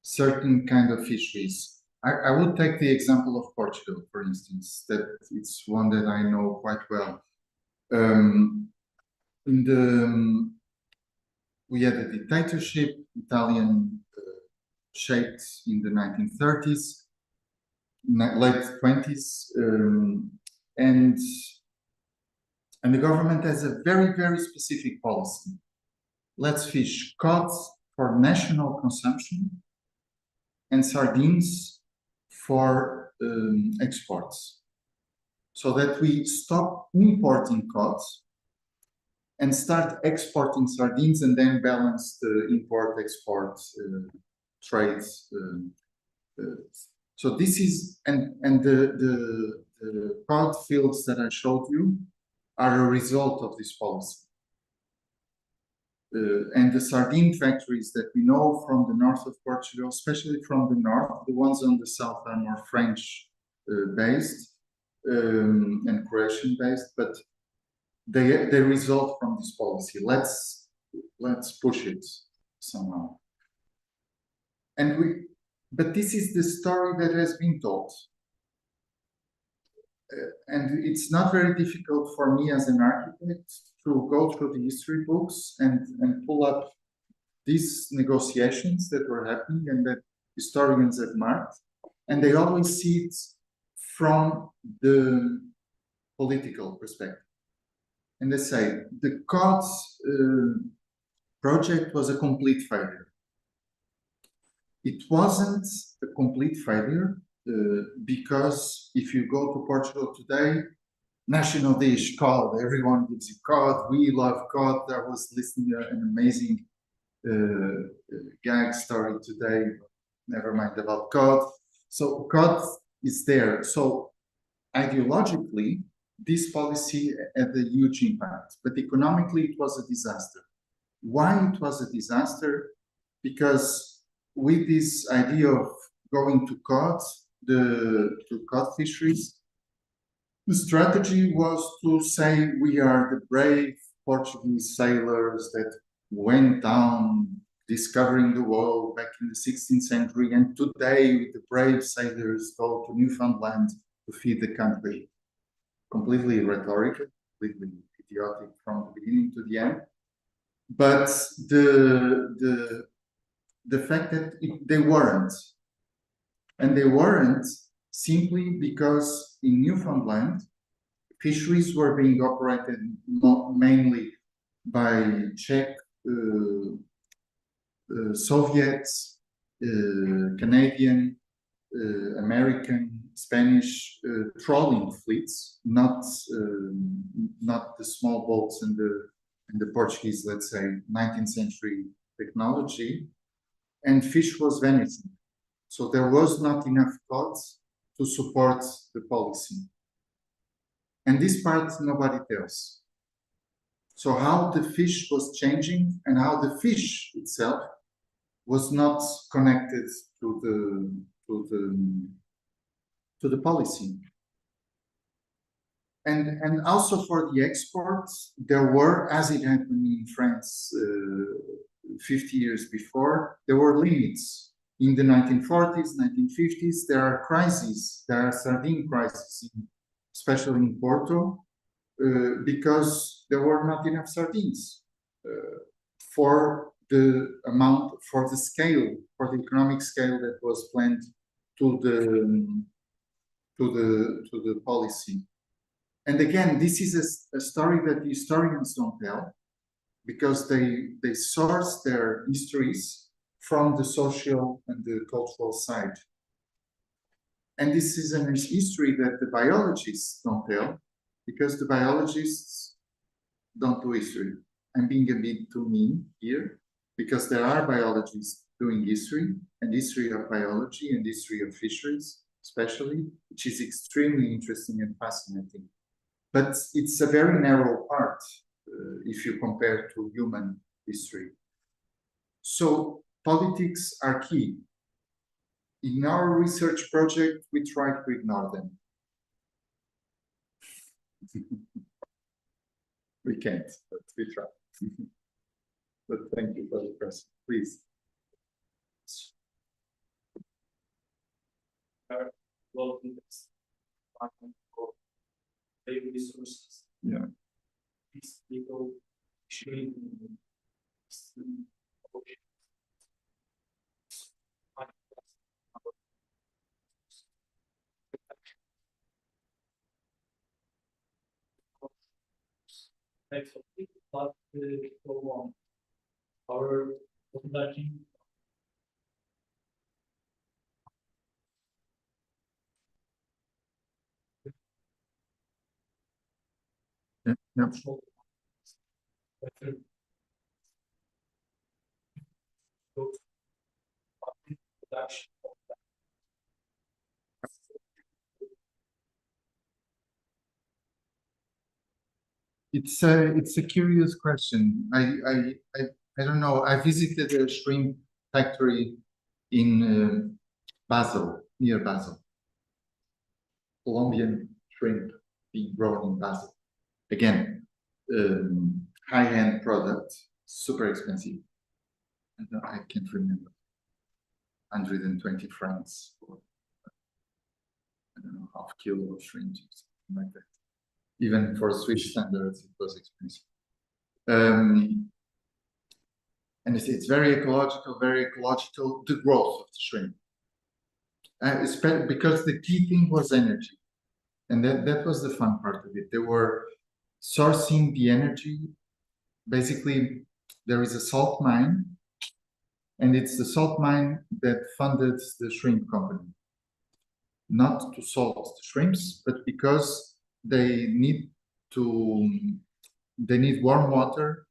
certain kind of fisheries. I would take the example of Portugal, for instance, that it's one that I know quite well. We had a dictatorship, Italian, shaped in the 1930s, late 20s, and the government has a very specific policy. Let's fish cod for national consumption and sardines for exports, so that we stop importing cod and start exporting sardines, and then balance the import-export trades. So this is, and the cod fields that I showed you are a result of this policy. And the sardine factories that we know from the north of Portugal, especially from the north, the ones on the south are more French based and Croatian based, but they result from this policy. Let's push it somehow. But this is the story that has been told. and it's not very difficult for me as an architect to go through the history books and pull up these negotiations that were happening and that historians have marked, and they always see it from the political perspective. And they say the CODS project was a complete failure. It wasn't a complete failure because if you go to Portugal today, national dish COD, everyone gives you COD, we love COD. I was listening to an amazing gag story today, never mind about COD. So COD is there. So ideologically, this policy had a huge impact, but economically it was a disaster. Why it was a disaster? Because with this idea of going to cod, to cod fisheries, the strategy was to say we are the brave Portuguese sailors that went down discovering the world back in the 16th century, and today the brave sailors go to Newfoundland to feed the country. Completely rhetorical, completely idiotic from the beginning to the end. But the fact that they weren't, and they weren't simply because in Newfoundland, fisheries were being operated mainly by Czech, Soviets, Canadian, American, Spanish trawling fleets, not the small boats and the Portuguese, let's say, 19th century technology, and fish was vanishing. So there was not enough cod to support the policy. And this part nobody tells. So how the fish was changing and how the fish itself was not connected to the policy. And also for the exports, there were, as it happened in France 50 years before, there were limits. In the 1940s, 1950s, there are crises, there are sardine crises, especially in Porto, because there were not enough sardines for the amount, for the scale, for the economic scale that was planned to the policy. And again, this is a story that the historians don't tell, because they source their histories from the social and the cultural side. And this is a history that the biologists don't tell, because the biologists don't do history. I'm being a bit too mean here, because there are biologists doing history, and history of biology and history of fisheries, especially, which is extremely interesting and fascinating. But it's a very narrow part if you compare to human history. So politics are key. In our research project, we try to ignore them. We can't, but we try. But thank you for the question. Please. Resources. Yeah. These people sharing but go on. Our conducting Yeah. It's a curious question. I don't know. I visited a shrimp factory in Basel, near Basel. Colombian shrimp being grown in Basel. Again, high-end product, super expensive. I can't remember. 120 francs for, I don't know, half kilo of shrimp. like that. Even for Swiss standards, it was expensive. And it's very ecological, the growth of the shrimp. Especially because the key thing was energy. And that was the fun part of it. They were sourcing the energy. Basically, there is a salt mine, and it's the salt mine that funded the shrimp company. Not to salt the shrimps, but because they need warm water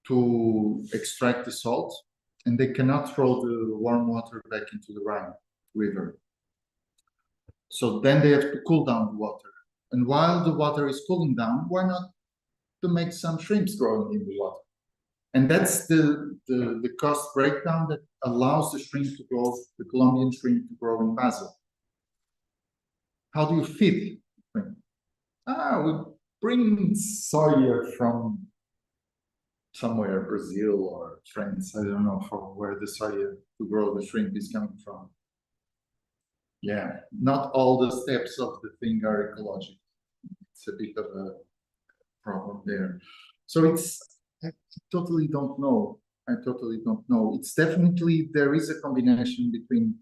to extract the salt, and they cannot throw the warm water back into the Rhine River. So then they have to cool down the water. And while the water is cooling down, why not to make some shrimps growing in the water? And that's the cost breakdown that allows the shrimp to grow, the Colombian shrimp to grow in Basel. How do you feed shrimp? We bring soya from somewhere, Brazil or France, I don't know from where the soya to grow the shrimp is coming from. Yeah, not all the steps of the thing are ecological. It's a bit of a problem there. So I totally don't know. I totally don't know. It's definitely, there is a combination between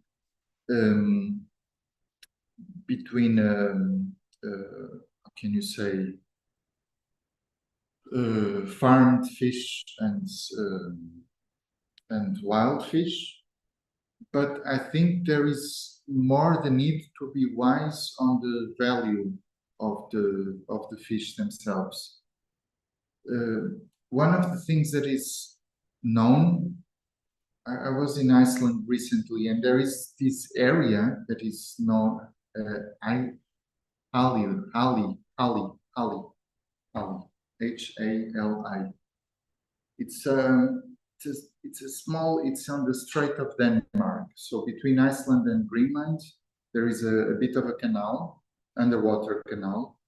how can you say, farmed fish and wild fish, but I think there is more the need to be wise on the value of the fish themselves. One of the things that is known, I was in Iceland recently, and there is this area that is known Hali. H-A-L-I. It's a small, it's on the Strait of Denmark. So between Iceland and Greenland, there is a bit of a canal, underwater canal,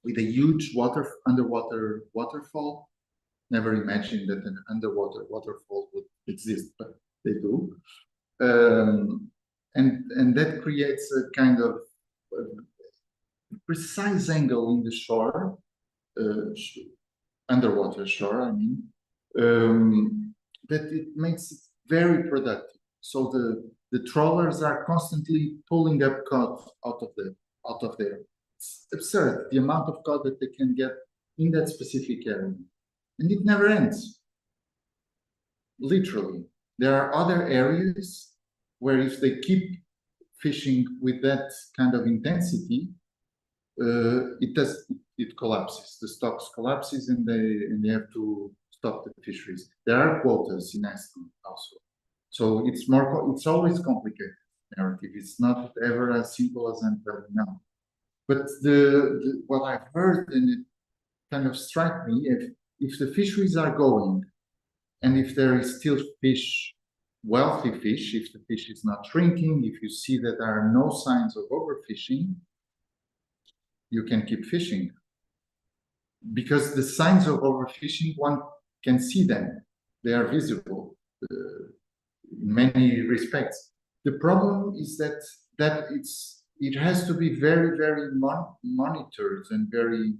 with a huge underwater waterfall. Never imagined that an underwater waterfall would exist, but they do. And that creates a kind of precise angle in the shore, underwater shore, I mean, that it makes it very productive. So the trawlers are constantly pulling up cod out of there. It's absurd the amount of cod that they can get in that specific area, and it never ends. Literally, there are other areas where if they keep fishing with that kind of intensity, it collapses. The stocks collapses, and they have to stop the fisheries. There are quotas in Iceland also, so it's always complicated narrative. It's not ever as simple as I'm telling now. But what I've heard, and it kind of struck me, if the fisheries are going, and if there is still fish, wealthy fish, if the fish is not shrinking, if you see that there are no signs of overfishing, you can keep fishing. Because the signs of overfishing, one can see them. They are visible in many respects. The problem is that it has to be very, very monitored and very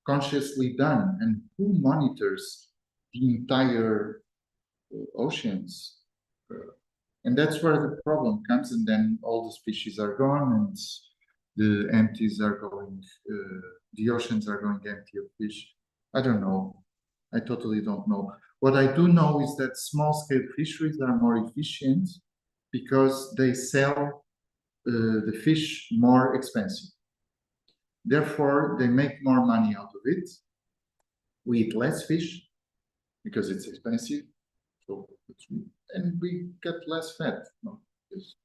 consciously done. And who monitors the entire oceans? And that's where the problem comes, and then all the species are gone, and the empties are going, the oceans are going empty of fish. I don't know. I totally don't know. What I do know is that small-scale fisheries are more efficient because they sell the fish more expensive. Therefore, they make more money out of it. We eat less fish because it's expensive, and we get less fat, no? Because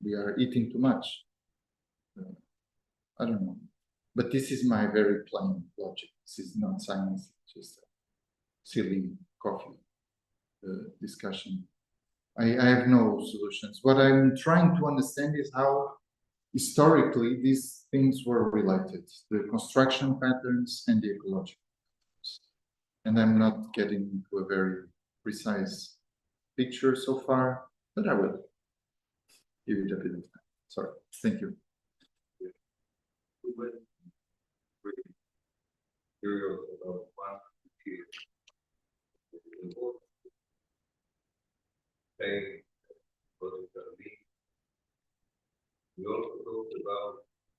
we are eating too much. I don't know, but this is my very plain logic. This is not science, it's just a silly coffee discussion. I have no solutions. What I'm trying to understand is how historically these things were related, the construction patterns and the ecological patterns. And I'm not getting into a very precise picture so far, but I will give it a bit of time. Sorry, thank you. we went really curious about one here. Saying what it's gonna be. We also talked about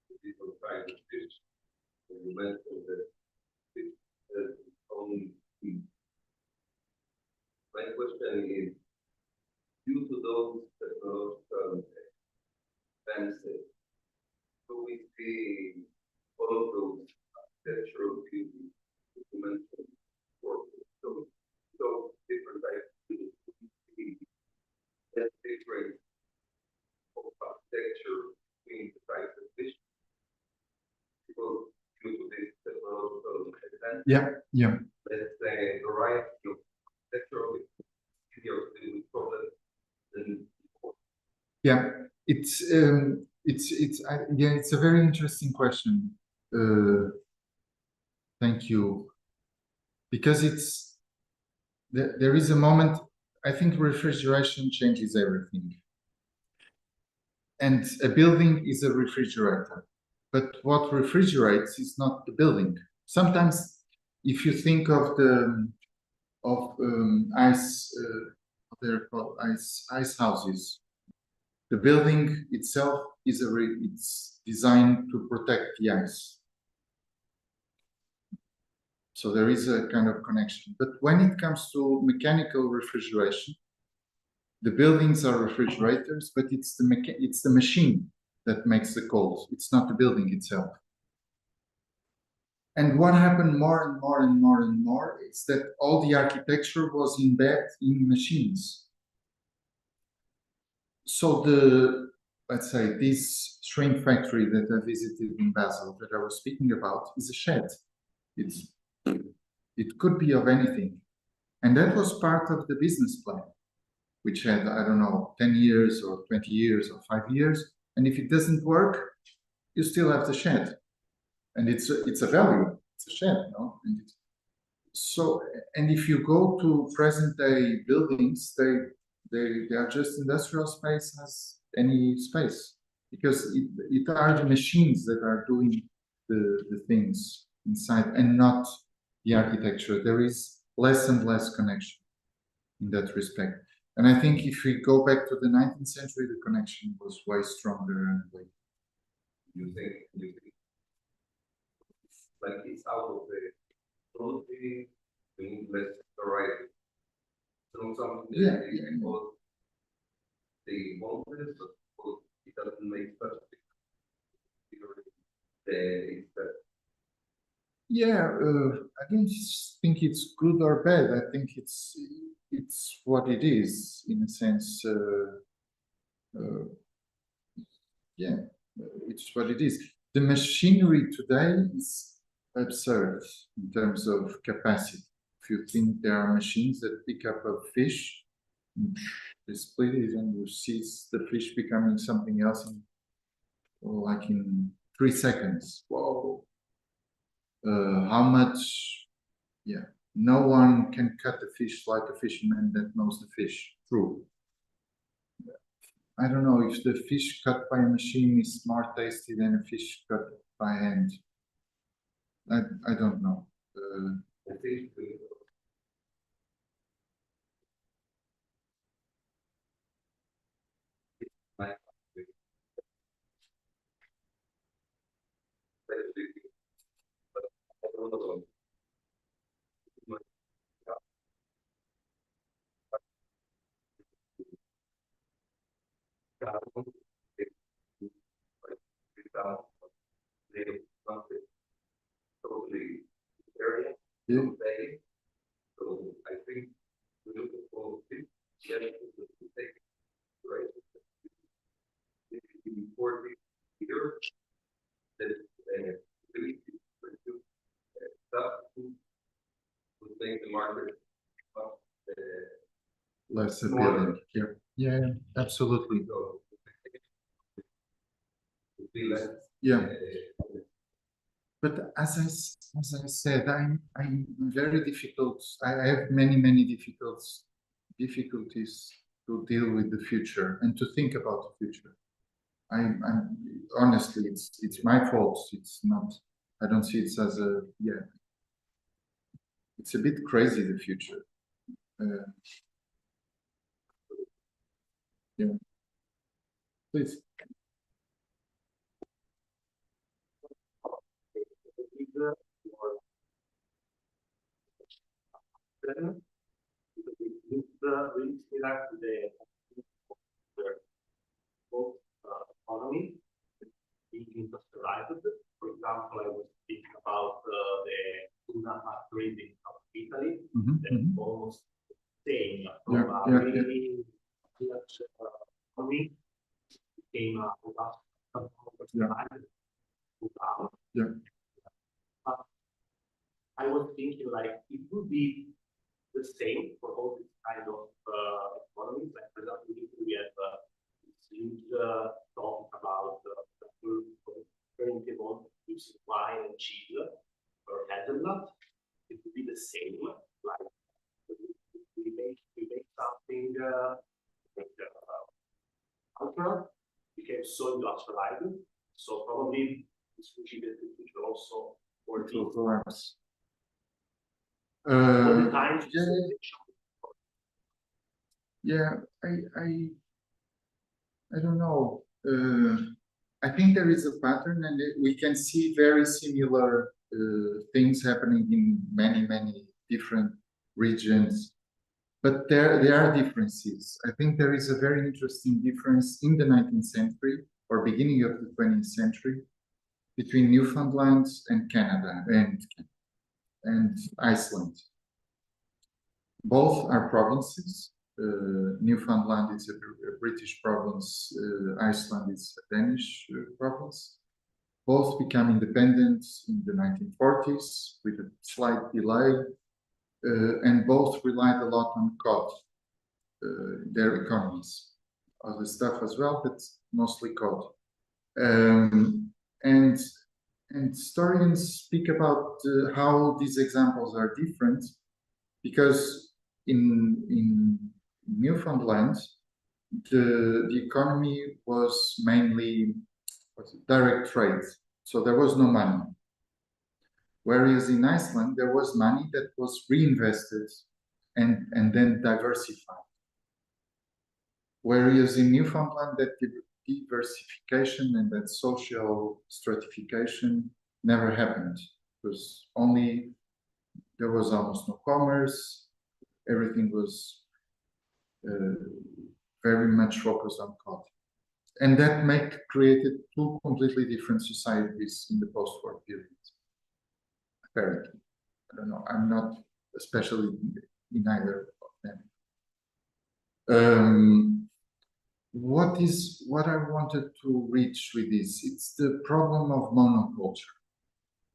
the different kinds of fish. And you mentioned that it has its own feed. My question is, due to those technological advances, do we see all of those architectural beauty that you mentioned for so different types of fish? That difference of architecture between the types of fish because due to this technological advance, Yeah. let's say variety of architecture with easier to deal with problems than before. Yeah, it's a very interesting question. Thank you, because there is a moment. I think refrigeration changes everything, and a building is a refrigerator. But what refrigerates is not the building. Sometimes, if you think of ice, what they're called ice houses. The building itself is it's designed to protect the ice. So there is a kind of connection. But when it comes to mechanical refrigeration, the buildings are refrigerators, but it's the machine that makes the cold. It's not the building itself. And what happened more and more and more and more is that all the architecture was embedded in machines. So let's say this shrimp factory that I visited in Basel that I was speaking about is a shed. It could be of anything. And that was part of the business plan, which had, I don't know, 10 years or 20 years or 5 years. And if it doesn't work, you still have the shed. And it's a value, it's a shed, no? And if you go to present day buildings, they are just industrial space as any space, because it are the machines that are doing the things inside and not the architecture. There is less and less connection in that respect. And I think if we go back to the 19th century, the connection was way stronger. And way. You think like it's out of the quality, we need less variety. So something that they want this, but it doesn't make such a big difference. Yeah, I don't think it's good or bad. I think it's what it is in a sense. Yeah, it's what it is. The machinery today is absurd in terms of capacity. If you think there are machines that pick up a fish, they split it and you see the fish becoming something else in 3 seconds. Whoa. How much? Yeah, no one can cut the fish like a fisherman that knows the fish. True. I don't know if the fish cut by a machine is more tasty than a fish cut by hand. I don't know. Yeah. So I think we look for this, important here that really stuff would make the market less appealing. Yeah, absolutely. Yeah. But as I said, I'm very difficult. I have many difficulties to deal with the future and to think about the future. I'm honestly, it's my fault. It's not. I don't see it as a It's a bit crazy, the future. Yeah. Please. Really similar to the both economy being industrialized. For example, I was thinking about the tuna factory in South Italy, that almost same from a really large economy became a industrialized. But I was thinking like it would be the same for all these kind of economies. Like for example, we have this huge topic about currently want using wine and cheese or hazelnut. It would be the same. Like we make something cultural, became so industrialized. So probably this would be the future also for these. All the time. I don't know. I think there is a pattern, and we can see very similar things happening in many different regions. But there are differences. I think there is a very interesting difference in the 19th century or beginning of the 20th century between Newfoundland and Canada and Iceland. Both are provinces. Newfoundland is a British province, Iceland is a Danish province. Both become independent in the 1940s with a slight delay, and both relied a lot on cod, their economies. Other stuff as well, but mostly cod. And historians speak about how these examples are different, because in Newfoundland, the economy was mainly direct trade, so there was no money. Whereas in Iceland, there was money that was reinvested and then diversified. Whereas in Newfoundland, that diversification and that social stratification never happened. It was only, there was almost no commerce, everything was very much focused on cod. And that created two completely different societies in the post-war period. Apparently. I don't know, I'm not especially in either of them. What I wanted to reach with this, it's the problem of monoculture.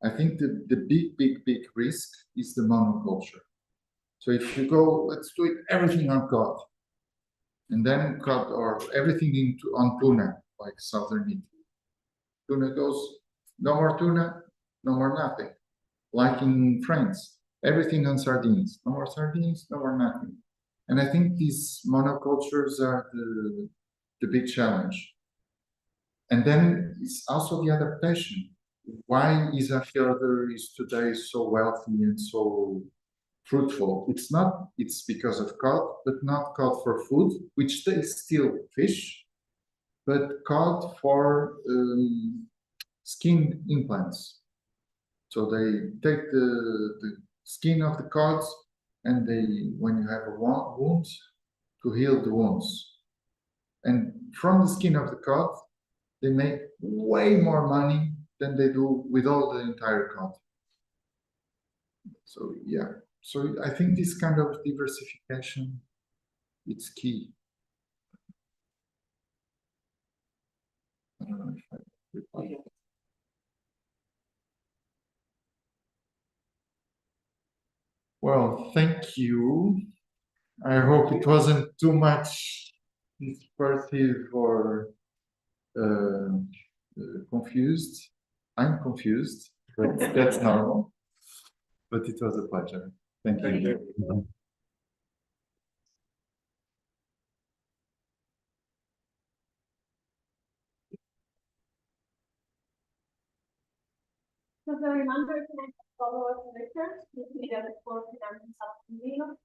I think the big risk is the monoculture. So if you go, let's do it everything on cod, and then cod or everything on tuna, like southern Italy. Tuna goes, no more tuna, no more nothing. Like in France, everything on sardines, no more sardines, no more nothing. And I think these monocultures are the big challenge. And then it's also the adaptation. Why Isafjordur is today so wealthy and so fruitful? It's because of cod, but not cod for food, which they still fish, but cod for skin implants. So they take the skin of the cods, and when you have a wound, to heal the wounds. And from the skin of the cod, they make way more money than they do with all the entire cod. So yeah, so I think this kind of diversification, it's key. I don't know if I replied. Well, thank you. I hope it wasn't too much dispersive or confused. I'm confused, but that's normal. But it was a pleasure. Thank you. Just a reminder to follow us later, you see that the fourth and something.